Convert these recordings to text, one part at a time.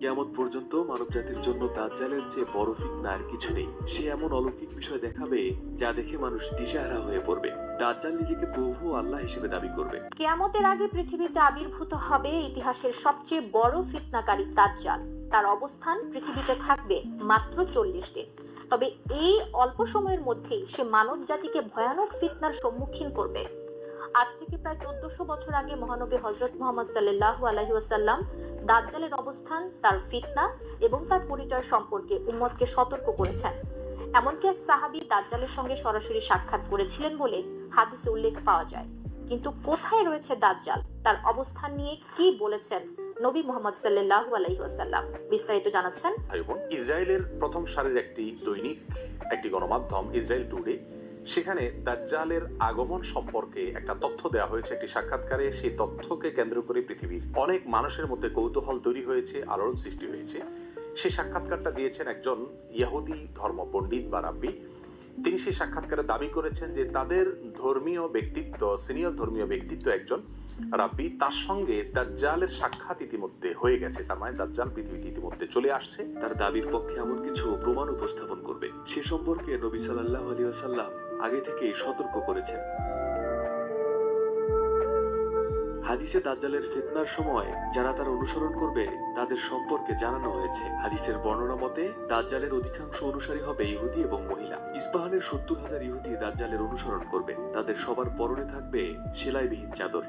কিয়ামত পর্যন্ত মানবজাতির জন্য দাজ্জালের চেয়ে বড় ফিতনা আর কিছু নেই। সে এমন অলৌকিক বিষয় দেখাবে যা দেখে মানুষ দিশেহারা হয়ে পড়বে। দাজ্জাল নিজেকে প্রভু আল্লাহ হিসেবে দাবি করবে। কিয়ামতের আগে পৃথিবীতে আবির্ভূত হবে ইতিহাসের সবচেয়ে বড় ফিতনাকারী দাজ্জাল। তার অবস্থান পৃথিবীতে থাকবে মাত্র 40 দিন। তবে এই অল্প সময়ের মধ্যেই সে মানব জাতিকে ভয়ানক ফিতনার সম্মুখীন করবে। আজ থেকে প্রায় 1400 বছর আগে মহানবী হযরত মুহাম্মদ সাল্লাল্লাহু আলাইহি ওয়াসাল্লাম দাজ্জালের অবস্থান, তার ফিতনা এবং তার পরিচয় সম্পর্কে উম্মতকে সতর্ক করেছেন। এমনকি এক সাহাবী দাজ্জালের সঙ্গে সরাসরি সাক্ষাৎ করেছিলেন বলে হাদিসে উল্লেখ পাওয়া যায়। কিন্তু কোথায় রয়েছে দাজ্জাল, তার অবস্থান নিয়ে কি বলেছেন নবী মুহাম্মদ সাল্লাল্লাহু আলাইহি ওয়াসাল্লাম, বিস্তারিত জানাচ্ছেন। ইসরায়েলের প্রথম সারির একটি দৈনিক, একটি গণমাধ্যম ইসরায়েল টুডে, সেখানে দাজ্জালের আগমন সম্পর্কে একটা তথ্য দেওয়া হয়েছে একটি সাক্ষাৎকারে। সেই তথ্যকে কেন্দ্র করে পৃথিবীর অনেক মানুষের মধ্যে কৌতূহল তৈরি হয়েছে, আলোড়ন সৃষ্টি হয়েছে। সেই সাক্ষাৎকারটা দিয়েছেন একজন ইহুদি ধর্ম পণ্ডিত বা রাব্বি। তিনি সেই সাক্ষাৎকারে দাবি করেছেন যে তাদের ধর্মীয় ব্যক্তিত্ব, সিনিয়র ধর্মীয় ব্যক্তিত্ব একজন রাব্বি, তার সঙ্গে দাজ্জালের সাক্ষাৎ ইতিমধ্যে হয়ে গেছে। তার মানে দাজ্জাল পৃথিবীতে ইতিমধ্যে চলে আসছে। তার দাবির পক্ষে এমন কিছু প্রমাণ উপস্থাপন করবে সে সম্পর্কে নবী সাল্লাল্লাহু আলাইহি ওয়াসাল্লাম আগে থেকেই সতর্ক করেছেন। হাদিসে দাজ্জালের ফিতনার সময় যারা তার অনুসরণ করবে তাদের সম্পর্কে জানানো হয়েছে। হাদিসের বর্ণনা মতে দাজ্জালের অধিকাংশ অনুসারী হবে ইহুদি এবং মহিলা। ইস্পাহানের 70,000 ইহুদি দাজ্জালের অনুসরণ করবে। তাদের সবার পরনে থাকবে সেলাইবিহীন চাদর।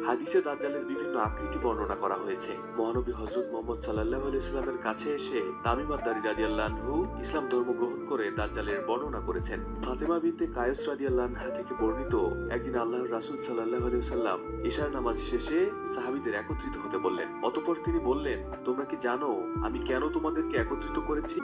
হাদিসে দাজ্জালের বিভিন্ন আকৃতি বর্ণনা করা হয়েছে। মহানবী হযরত মুহাম্মদ সাল্লাল্লাহু আলাইহি ওয়াসাল্লামের কাছে এসে তামিম আদ-দারি রাদিয়াল্লাহু আনহু ইসলাম ধর্ম গ্রহণ করে দাজ্জালের বর্ণনা করেছেন। ফাতেমা বিনতে কায়েস রাদিয়াল্লাহু আনহা থেকে বর্ণিত, একদিন আল্লাহর রাসূল সাল্লাল্লাহু আলাইহি ওয়াসাল্লাম ইশার নামাজ শেষে সাহাবীদের একত্রিত হতে বললেন। অতঃপর তিনি বললেন, তোমরা কি জানো আমি কেন তোমাদেরকে একত্রিত করেছি?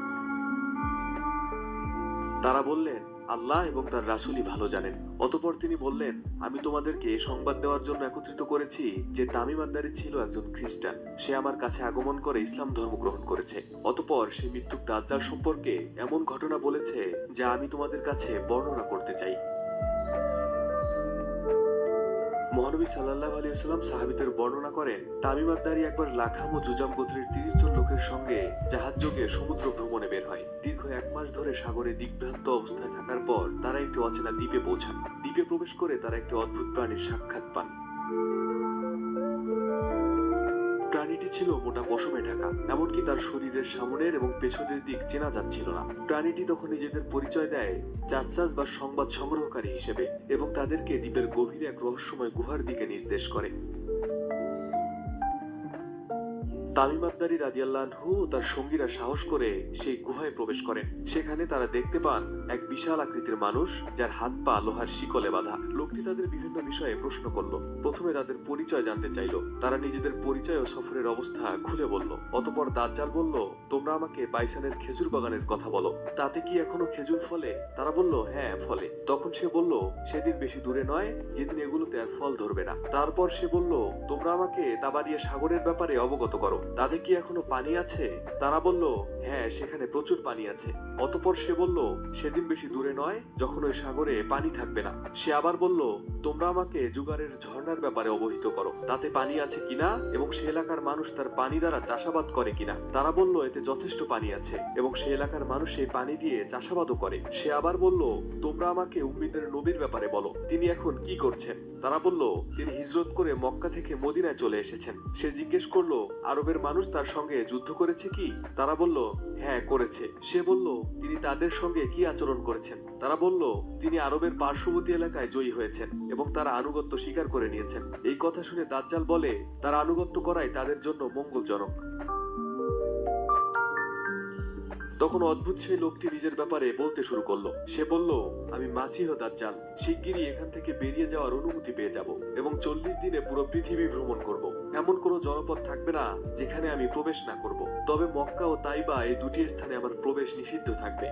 তারা বললেন, আল্লাহ এবং তার রাসূলই ভালো জানেন। অতঃপর তিনি বললেন, আমি তোমাদেরকে সংবাদ দেওয়ার জন্য একত্রিত করেছি যে তামিম আদ-দারি ছিল একজন খ্রিস্টান। সে আমার কাছে আগমন করে ইসলাম ধর্ম গ্রহণ করেছে। অতঃপর সে মৃত্যুক দাজ্জাল সম্পর্কে এমন ঘটনা বলেছে যা আমি তোমাদের কাছে বর্ণনা করতে চাই। মহানবী সাল্লাল্লাহু আলাইহি ওয়াসাল্লাম সাহাবীদের বর্ণনা করেন, তামিম আদ-দারি একবার লাখাম ও জুজাম গোত্রের 30 জন লোকের সঙ্গে জাহাজ যোগে সমুদ্র ভ্রমণে বের হয়। দীর্ঘ 1 মাস ধরে সাগরে দিগ্ভ্রান্ত অবস্থায় থাকার পর তারা একটি অচেনা দ্বীপে পৌঁছান। দ্বীপে প্রবেশ করে তারা একটি অদ্ভুত প্রাণীর সাক্ষাৎ পান। প্রাণীটি ছিল মোটা পশমে ঢাকা, এমনকি তার শরীরের সামনের এবং পেছনের দিক চেনা যাচ্ছিল না। প্রাণীটি তখন নিজেদের পরিচয় দেয় জাসসাস বা সংবাদ সংগ্রহকারী হিসেবে এবং তাদেরকে দ্বীপের গভীরে এক রহস্যময় গুহার দিকে নির্দেশ করে। তামিম আদ-দারি রাদিয়াল্লাহু আনহু ও তার সঙ্গীরা সাহস করে সেই গুহায় প্রবেশ করেন। সেখানে তারা দেখতে পান এক বিশাল আকৃতির মানুষ, যার হাত পা লোহার শিকলে বাঁধা। লোকটি তাদের বিভিন্ন বিষয়ে প্রশ্ন করলো। প্রথমে তাদের পরিচয় জানতে চাইলো। তারা নিজেদের পরিচয় ও সফরের অবস্থা খুলে বলল। অতঃপর দাজ্জাল বলল, তোমরা আমাকে বাইসানের খেজুর বাগানের কথা বলো, তাতে কি এখনো খেজুর ফলে? তারা বলল, হ্যাঁ ফলে। তখন সে বলল, সেদিন বেশি দূরে নয় যেদিন এগুলোতে আর ফল ধরবে না। তারপর সে বলল, তোমরা আমাকে তাবারিয়া সাগরের ব্যাপারে অবগত করো, তাতে কি এখনো পানি আছে? তারা বলল, হ্যাঁ সেখানে প্রচুর পানি আছে। অতঃপর সে বলল, সেদিন বেশি দূরে নয় যখন ওই সাগরে পানি থাকবে না। সে আবার বলল, তোমরা আমাকে জুগারের ঝর্ণার ব্যাপারে অবহিত করো, তাতে পানি আছে কিনা এবং সে এলাকার মানুষ তার পানি দ্বারা চাষাবাদ করে কিনা। তারা বলল, এতে যথেষ্ট পানি আছে এবং সে এলাকার মানুষ এই পানি দিয়ে চাষাবাদও করে। সে আবার বলল, তোমরা আমাকে উম্মতের নবীর ব্যাপারে বলো, তিনি এখন কি করছেন? তারা বলল, তিনি হিজরত করে মক্কা থেকে মদিনায় চলে এসেছেন। সে জিজ্ঞেস করলো, আরবের মানুষ তার সঙ্গে যুদ্ধ করেছে কি? তারা বলল, হ্যাঁ করেছে। সে বলল, তিনি তাদের সঙ্গে কি আচরণ করেছেন? তারা বলল, তিনি আরবের পার্শ্ববর্তী এলাকায় জয়ী হয়েছেন এবং তারা আনুগত্য স্বীকার করে নিয়েছেন। এই কথা শুনে দাজ্জাল বলে, তারা আনুগত্য করাই তাদের জন্য মঙ্গলজনক। তখন অদ্ভুত সেই লোকটি নিজের ব্যাপারে বলতে শুরু করলো। সে বলল, আমি মাসিহ দাজ্জাল, শিগগিরই এখান থেকে বেরিয়ে যাওয়ার অনুমতি পেয়ে যাব এবং 40 দিনে পুরো পৃথিবী ভ্রমণ করব। এমন কোনো জনপদ থাকবে না যেখানে আমি প্রবেশ না করব। তবে মক্কা ও তাইবা এই দুটি স্থানে আমার প্রবেশ নিষিদ্ধ থাকবে।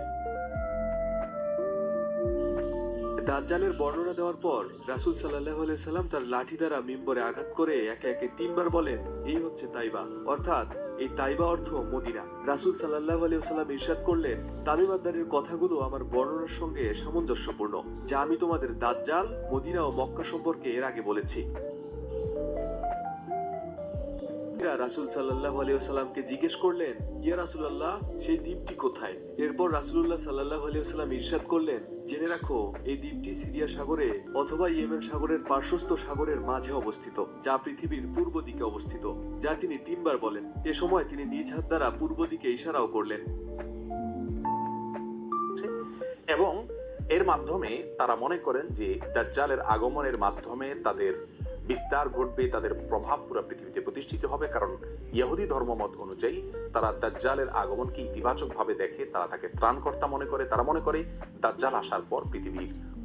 দাজ্জালের বর্ণনা দেওয়ার পর রাসূল সাল্লাল্লাহু আলাইহি সাল্লাম তার লাঠি দ্বারা মিম্বরে আঘাত করে একে একে 3 বার বলেন, এই হচ্ছে তাইবা, অর্থাৎ এই তাইবা অর্থ মদিনা। রাসূল সাল্লাল্লাহু আলাইহি ওয়াসাল্লাম ইরশাদ করলেন, তামিম আদ-দারির কথাগুলো আমার বর্ণনার সঙ্গে সামঞ্জস্যপূর্ণ, যা আমি তোমাদের দাজ্জাল, মদিনা ও মক্কা সম্পর্কে এর আগে বলেছি। রাসূল সাল্লাল্লাহু আলাইহি ওয়াসাল্লামকে জিজ্ঞেস করলেন, ইয়া রাসূলুল্লাহ, সেই দ্বীপটি কোথায়? এরপর রাসূলুল্লাহ সাল্লাল্লাহু আলাইহি ওয়াসাল্লাম ইরশাদ করলেন, জেনে রাখো, এই দ্বীপটি সিরিয়া সাগরে অথবা ইয়েমেন সাগরের পার্শ্বস্থ সাগরের মাঝে অবস্থিত, যা পৃথিবীর পূর্ব দিকে অবস্থিত, যা তিনি 3 বার বলেন। এ সময় তিনি নিজ হাত দ্বারা পূর্ব দিকে ইশারাও করলেন। এবং এর মাধ্যমে তারা মনে করেন যে দাজ্জালের আগমনের মাধ্যমে তাদের বিস্তার ঘটবে, তাদের প্রভাব পুরো পৃথিবীতে প্রতিষ্ঠিত হবে। কারণ ইহুদি ধর্মমত অনুযায়ী তারা দাজ্জালের আগমনকে ইতিবাচকভাবে দেখে, তারা তাকে ত্রাণকর্তা মনে করে। তারা মনে করে দাজ্জাল আসার পর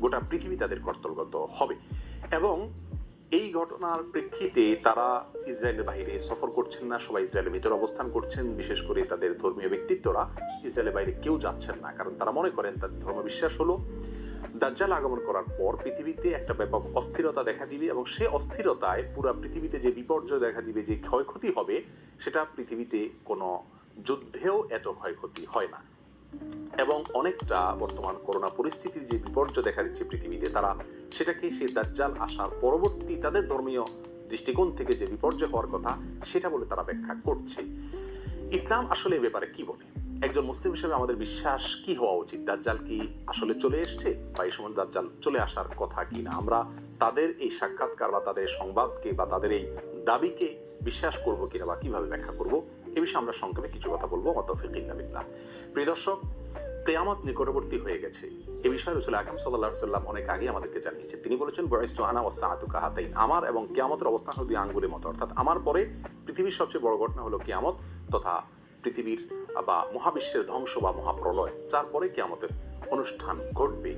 গোটা পৃথিবী তাদের কর্তলগত হবে। এবং এই ঘটনার প্রেক্ষিতে তারা ইসরায়েলের বাইরে সফর করছেন না, সবাই ইসরায়েলের ভিতরে অবস্থান করছেন। বিশেষ করে তাদের ধর্মীয় ব্যক্তিত্বরা ইসরায়েলের বাইরে কেউ যাচ্ছেন না, কারণ তারা মনে করেন তাদের ধর্মবিশ্বাস হলো দাজ্জাল আগমন করার পর পৃথিবীতে একটা ব্যাপক অস্থিরতা দেখা দিবে, এবং সে অস্থিরতায় পুরো পৃথিবীতে যে বিপর্যয় দেখা দিবে, যে ক্ষয়ক্ষতি হবে, সেটা পৃথিবীতে কোনো যুদ্ধেও এত ক্ষয়ক্ষতি হয় না। এবং অনেকটা বর্তমান করোনা পরিস্থিতির যে বিপর্যয় দেখা দিচ্ছে পৃথিবীতে, তারা সেটাকে সেই দাজ্জাল আসার পরবর্তী তাদের ধর্মীয় দৃষ্টিকোণ থেকে যে বিপর্যয় হওয়ার কথা, সেটা বলে তারা ব্যাখ্যা করছে। ইসলাম আসলে এ ব্যাপারে কি বলে? একজন মুসলিম হিসেবে আমাদের বিশ্বাস কি হওয়া উচিত? দাজ্জাল কি আসলে চলে এসছে, বা এই সময় দাজ্জাল চলে আসার কথা কি না? আমরা তাদের এই সাক্ষাৎকার বা তাদের সংবাদকে বা তাদের এই দাবিকে বিশ্বাস করব কিনা, বা কিভাবে ব্যাখ্যা করব, এ বিষয়ে আমরা সংক্ষেপে কিছু কথা বলবো। ওয়া তাওফীক ইল্লা বিল্লাহ। প্রিয় দর্শক, কিয়ামত নিকটবর্তী হয়ে গেছে। এই বিষয়ে রাসূল আকরাম সাল্লাল্লাহু আলাইহি ওয়াসাল্লাম অনেক আগে আমাদেরকে জানিয়েছেন। তিনি বলেছেন, বুইসতু আনা ওয়াস সাআতু কাহাতাইন, আমার এবং কিয়ামতের অবস্থান হলো দুই আঙ্গুলের মতো। অর্থাৎ আমার পরে পৃথিবীর সবচেয়ে বড় ঘটনা হলো কিয়ামত, তথা পৃথিবীর বা মহাবিশ্বের ধ্বংস বা মহাপ্রলয়, যার পরে কিয়ামতের অনুষ্ঠান ঘটবে।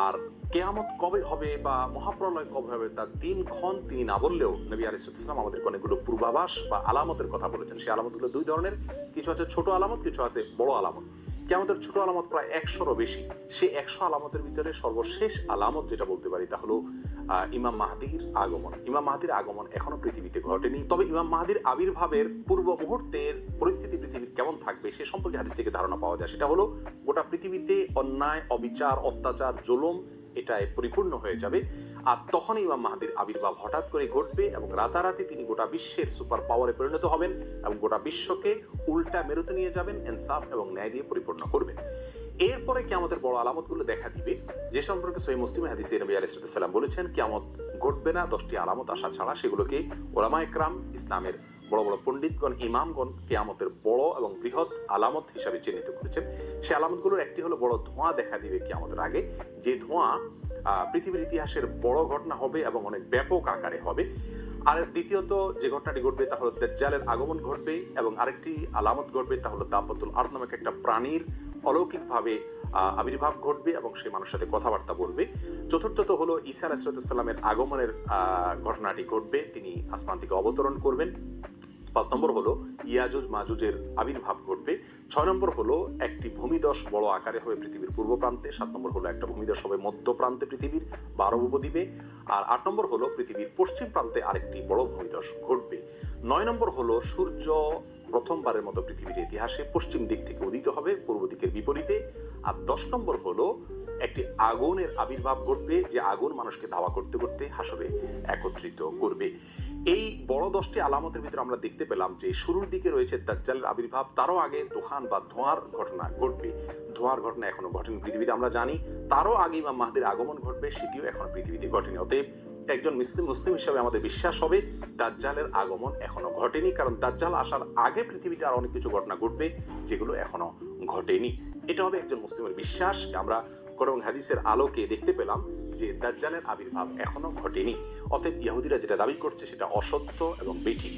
আর কিয়ামত কবে হবে বা মহাপ্রলয় কবে হবে তার দিনক্ষণ তিনি না বললেও নবী আলাইহিস সালাম আমাদের অনেকগুলো পূর্বাভাস বা আলামতের কথা বলেছেন। সেই আলামতগুলো দুই ধরনের, কিছু আছে ছোট আলামত, কিছু আছে বড় আলামত। কিয়ামতের ছোট আলামত প্রায় 100রও বেশি। সেই 100 আলামতের ভিতরে সর্বশেষ আলামত যেটা বলতে পারি, তা হলো ইমাম মাহদির আগমন। ইমাম মাহদির আগমন এখনো পৃথিবীতে ঘটেনি, তবে ইমাম মাহদির আবির্ভাবের পূর্ব মুহূর্তের পরিস্থিতি পৃথিবীর কেমন থাকবে সে সম্পর্কে হাদিস থেকে ধারণা পাওয়া যায়। সেটা হলো গোটা পৃথিবীতে অন্যায়, অবিচার, অত্যাচার, জুলুম এটায় পরিপূর্ণ হয়ে যাবে। আর তখন ইমাম মাহদির আবির্ভাব হঠাৎ করে ঘটবে, এবং রাতারাতি তিনি গোটা বিশ্বের সুপার পাওয়ারে পরিণত হবেন এবং গোটা বিশ্বকে উল্টা মেরুতে নিয়ে যাবেন, ইনসাফ এবং ন্যায় দিয়ে পরিপূর্ণ করবেন। এরপরে কিয়ামতের বড় আলামতগুলো দেখা দিবে, যে সম্পর্কে সহিহ মুসলিমে হাদিসে নবী আলাইহিস সালাম বলেছেন, কিয়ামত ঘটবে না 10টি আলামত আসা ছাড়া। সেগুলোকে উলামায়ে কেরাম, ইসলামের বড় বড় পণ্ডিতগণ, ইমামগণ কিয়ামতের বড় এবং বৃহৎ আলামত হিসাবে চিহ্নিত করেছেন। সেই আলামতগুলোর একটি হলো বড় ধোঁয়া দেখা দিবে কিয়ামতের আগে, যে ধোঁয়া পৃথিবীর ইতিহাসের বড় ঘটনা হবে এবং অনেক ব্যাপক আকারে হবে। আর দ্বিতীয়ত যে ঘটনাটি ঘটবে তা হলো দাজ্জালের আগমন ঘটবে, এবং আরেকটি আলামত ঘটবে তা হলো দাব্বাতুল আরদ নামক একটা প্রাণীর অলৌকিকভাবে আবির্ভাব ঘটবে এবং সে মানুষের সাথে কথাবার্তা বলবে। চতুর্থত হলো ঈসা আলাইহিস সালামের আগমনের ঘটনাটি ঘটবে, তিনি আসমান থেকে অবতরণ করবেন। 5 নম্বর হলো ইয়াজুজ মাজুজের আবির্ভাব ঘটবে। 6 নম্বর হলো একটি ভূমিধস বড় আকারে হবে পৃথিবীর পূর্ব প্রান্তে। 7 নম্বর হলো একটা ভূমিধস হবে মধ্য প্রান্তে পৃথিবীর বা আরব উপদ্বীপে। আর 8 নম্বর হলো পৃথিবীর পশ্চিম প্রান্তে আরেকটি বড় ভূমিধস ঘটবে। 9 নম্বর হলো সূর্য প্রথমবারের মতো পৃথিবীর ইতিহাসে পশ্চিম দিক থেকে উদিত হবে, পূর্ব দিকের বিপরীতে। আর 10 নম্বর হলো একটি আগুনের আবির্ভাব ঘটবে, যে আগুন মানুষকে ধাওয়া করতে করতে হাসরে একত্রিত করবে। এই বড় 10টি আলামতের ভিতরে আমরা দেখতে পেলাম যে শুরুর দিকে রয়েছে দাজ্জালের আবির্ভাব, তারও আগে তুফান বা ধোঁয়ার ঘটনা ঘটবে। ধোঁয়ার ঘটনা এখনো ঘটেনি পৃথিবীতে, আমরা জানি। তারও আগে ইমাম মাহদির আগমন ঘটবে, সেটিও এখনো পৃথিবীতে ঘটেনি। অতএব একজন মুসলিম হিসাবে আমাদের বিশ্বাস হবে দাজ্জালের আগমন এখনো ঘটেনি, কারণ দাজ্জাল আসার আগে পৃথিবীতে আর অনেক কিছু ঘটনা ঘটবে যেগুলো এখনো ঘটেনি। এটা হবে একজন মুসলিমের বিশ্বাস। আমরা কোরআন হাদিসের আলোকে দেখতে পেলাম যে দাজ্জালের আবির্ভাব এখনো ঘটেনি। অতএব ইহুদিরা যেটা দাবি করছে সেটা অসত্য এবং বেঠিক।